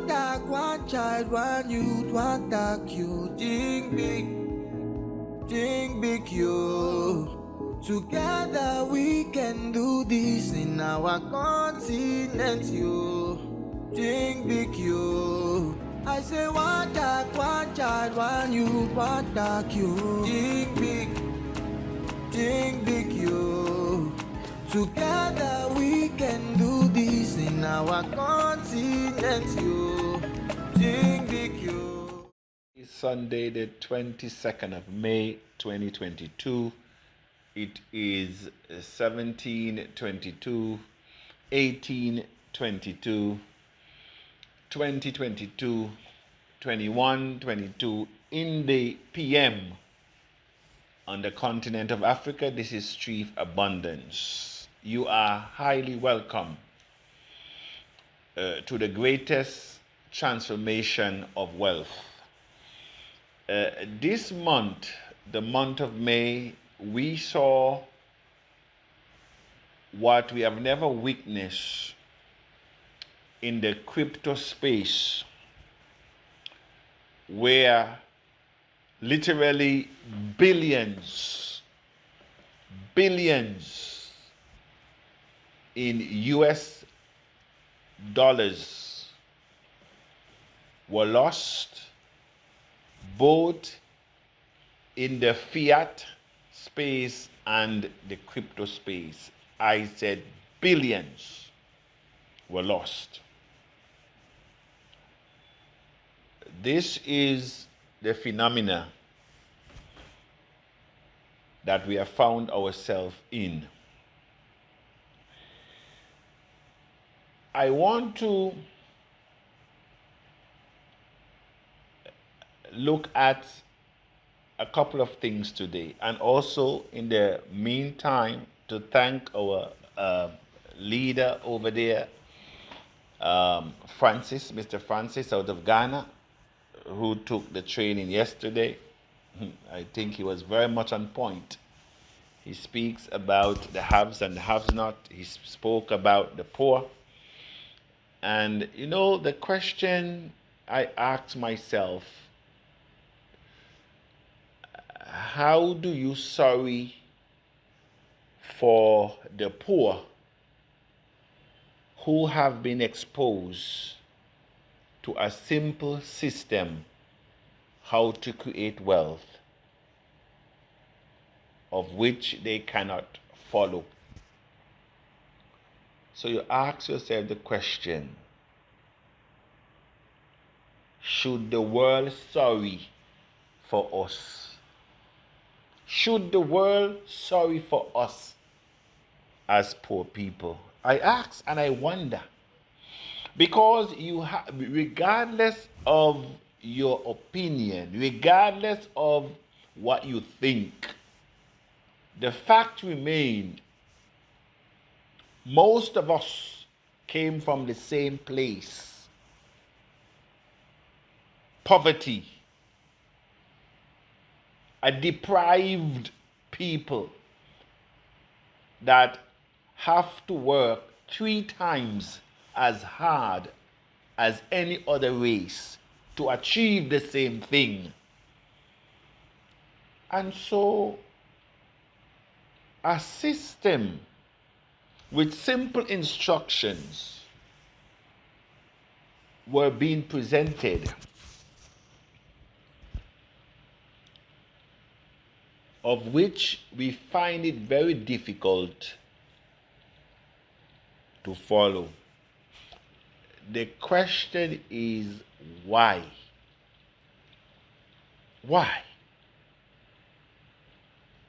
dog, one child, one youth, one dog, you think big, you. Together we can do this in our continent, you. Think big, you. I say one dog, one child, one youth, one dog, you. Think big, you. Together we can do this in our continent, you. Think big, you. It's Sunday, the 22nd of May, 2022. It is 17:22, 18:22, 2022, 21:22 in the PM on the continent of Africa. This is Street Abundance. You are highly welcome to the greatest transformation of wealth. This month, the month of May, we saw what we have never witnessed in the crypto space, where literally billions in US dollars were lost, both in the fiat space and the crypto space. I said billions were lost. This is the phenomena that we have found ourselves in. I want to look at a couple of things today, and also in the meantime to thank our leader over there, Mr. Francis out of Ghana, who took the training yesterday. I think he was very much on point. He speaks about the haves and the have-not. He spoke about the poor. And you know, the question I asked myself, how do you sorry for the poor who have been exposed to a simple system how to create wealth, of which they cannot follow? So you ask yourself the question, should the world sorry for us? Should the world sorry for us as poor people? I ask and I wonder, because regardless of your opinion, regardless of what you think, the fact remains, most of us came from the same place: poverty. A deprived people that have to work 3 times as hard as any other race to achieve the same thing. And so a system with simple instructions were being presented, of which we find it very difficult to follow. The question is, why? Why?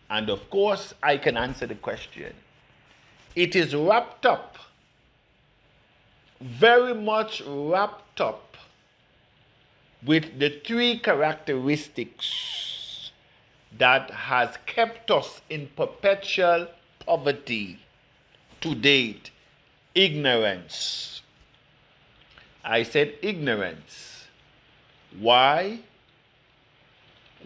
And of course, I can answer the question. It is wrapped up, very much wrapped up, with the 3 characteristics that has kept us in perpetual poverty to date. Ignorance. I said ignorance. Why?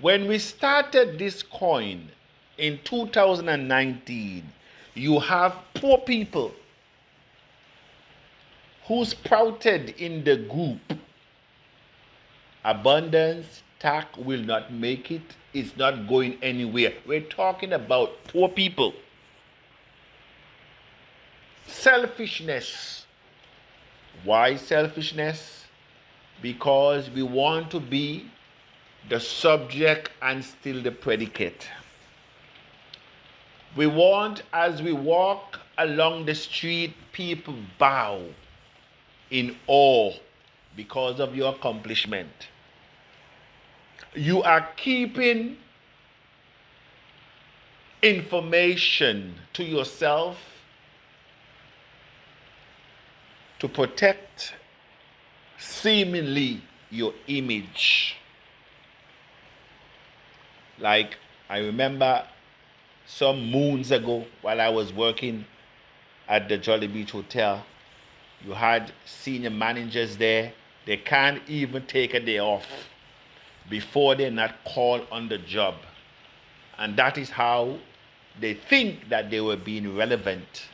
When we started this coin in 2019, you have poor people who sprouted in the group Abundance, TAC will not make it. It's not going anywhere. We're talking about poor people. Selfishness. Why selfishness? Because we want to be the subject and still the predicate. We want, as we walk along the street, people bow in awe because of your accomplishment. You are keeping information to yourself to protect seemingly your image. Like, I remember some moons ago while I was working at the Jolly Beach Hotel, you had senior managers there. They can't even take a day off before they're not called on the job. And that is how they think that they were being relevant.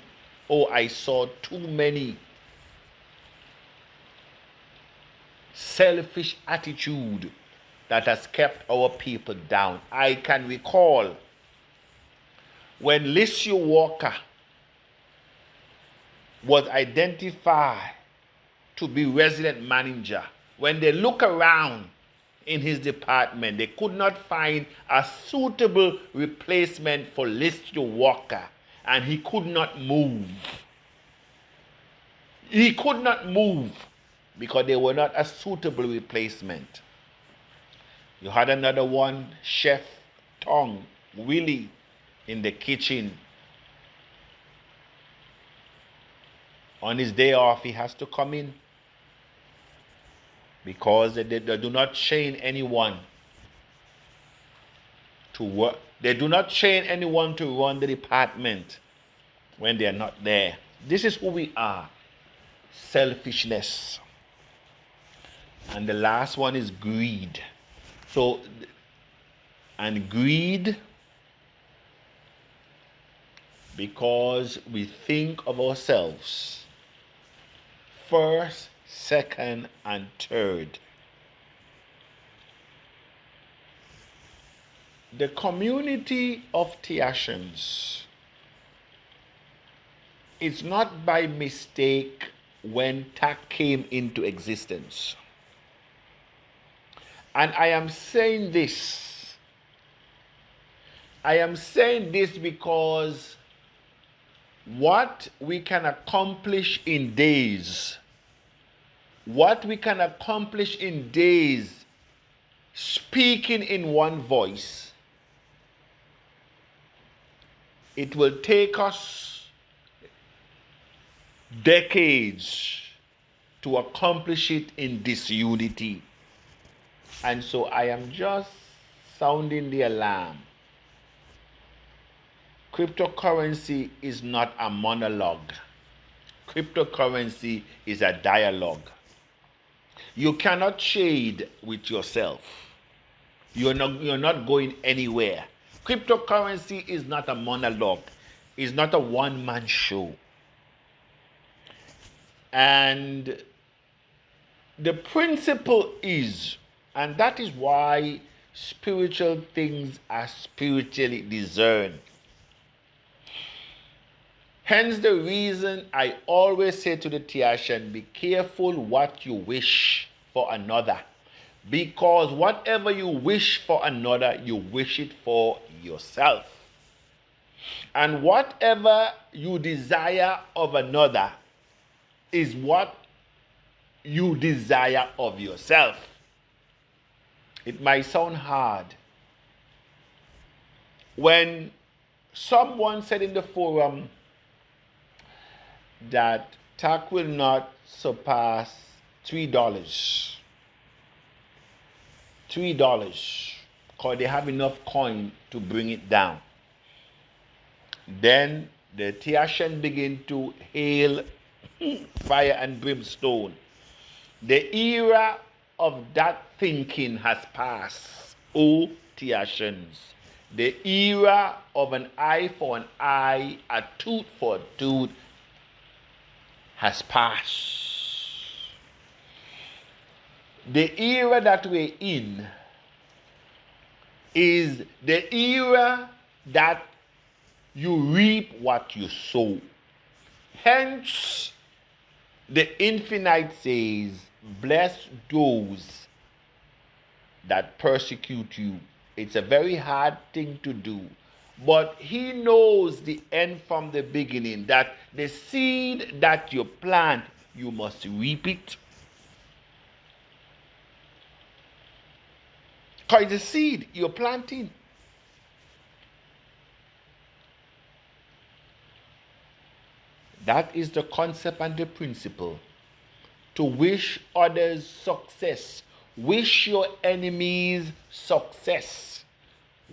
Oh, I saw too many selfish attitude that has kept our people down. I can recall when Lissu Walker was identified to be resident manager, when they look around in his department, they could not find a suitable replacement for Lissu Walker, and he could not move. He could not move because they were not a suitable replacement. You had another one, Chef Tong Willie, in the kitchen. On his day off, he has to come in because they do not train anyone to work. They do not train anyone to run the department when they are not there. This is who we are. Selfishness. And the last one is greed. So, and greed, because we think of ourselves first, second, and third. The community of Tiashans, it's not by mistake when TAC came into existence. And I am saying this. I am saying this because what we can accomplish in days, speaking in one voice, it will take us decades to accomplish it in disunity. And so I am just sounding the alarm. Cryptocurrency is not a monologue. Cryptocurrency is a dialogue. You cannot trade with yourself. You're not going anywhere. Cryptocurrency is not a monologue. It's not a one-man show. And the principle is, and that is why spiritual things are spiritually discerned. Hence the reason I always say to the Tiashan, be careful what you wish for another. Because whatever you wish for another, you wish it for yourself. And whatever you desire of another is what you desire of yourself. It might sound hard. When someone said in the forum that TAC will not surpass $3. Because they have enough coin to bring it down. Then the Tiashan begin to hail fire and brimstone. The era of that thinking has passed, O Tiashans. The era of an eye for an eye, a tooth for a tooth has passed. the era that we're in is the era that you reap what you sow. Hence, the Infinite says, bless those that persecute you. It's a very hard thing to do. But he knows the end from the beginning, that the seed that you plant, you must reap it. Because it's a seed you're planting. That is the concept and the principle. To wish others success. Wish your enemies success.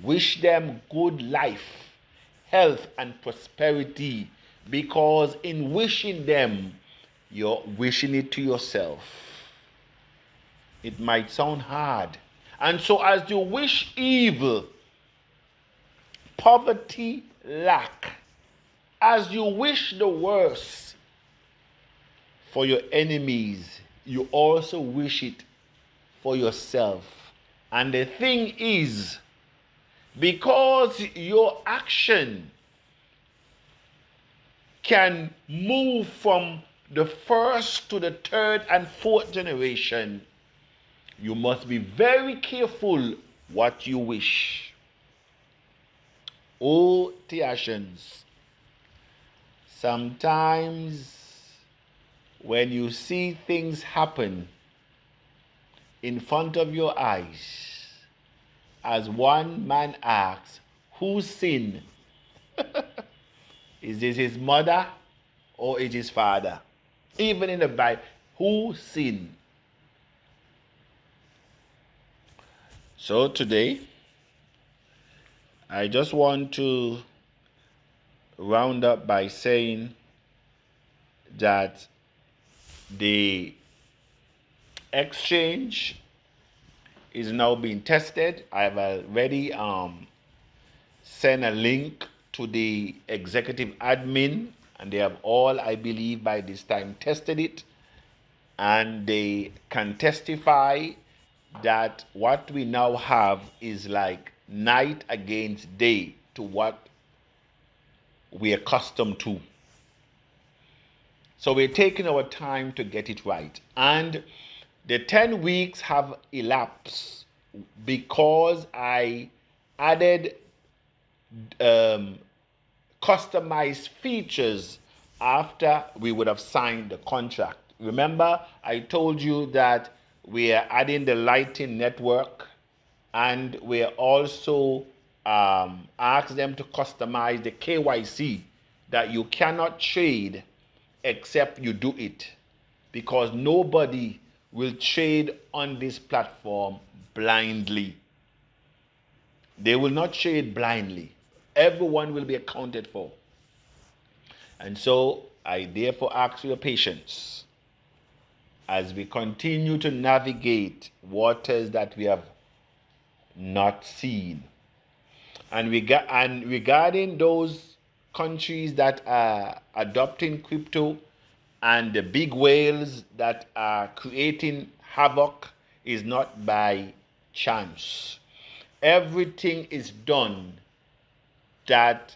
Wish them good life, health, and prosperity. Because in wishing them, you're wishing it to yourself. It might sound hard. And so as you wish evil, poverty, lack, as you wish the worst for your enemies, you also wish it for yourself. And the thing is, because your action can move from the first to the third and fourth generation, you must be very careful what you wish. Oh, Tiashans, sometimes when you see things happen in front of your eyes, as one man asks, whose sin? Is this his mother or is his father? Even in the Bible, who sinned? So today, I just want to round up by saying that the exchange is now being tested. I've already sent a link to the executive admin, and they have all, I believe, by this time tested it, and they can testify that what we now have is like night against day to what we're accustomed to. So we're taking our time to get it right. And the 10 weeks have elapsed because I added customized features after we would have signed the contract. Remember, I told you that we are adding the lighting network, and we are also asked them to customize the KYC, that you cannot trade except you do it, because nobody will trade on this platform blindly. They will not trade blindly. Everyone will be accounted for. And so I therefore ask for your patience as we continue to navigate waters that we have not seen. And regarding those countries that are adopting crypto and the big whales that are creating havoc, is not by chance. Everything is done that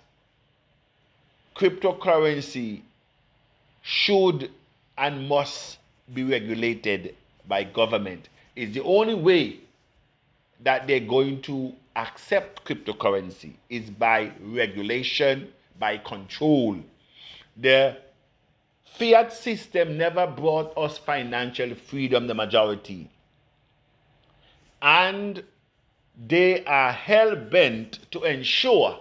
cryptocurrency should and must be regulated by government. It's the only way that they're going to accept cryptocurrency is by regulation, by control. The fiat system never brought us financial freedom, the majority. And they are hell-bent to ensure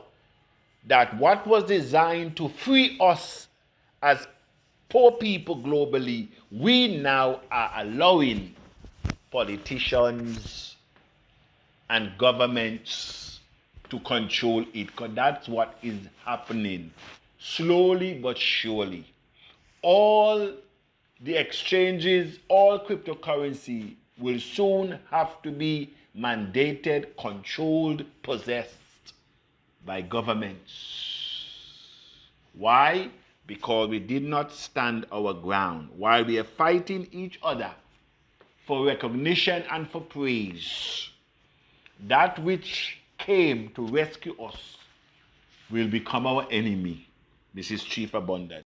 that what was designed to free us as poor people globally, we now are allowing politicians and governments to control it, because that's what is happening slowly but surely. All the exchanges, all cryptocurrency will soon have to be mandated, controlled, possessed by governments. Why? Because we did not stand our ground. While we are fighting each other for recognition and for praise. That which came to rescue us will become our enemy. This is chief abundance.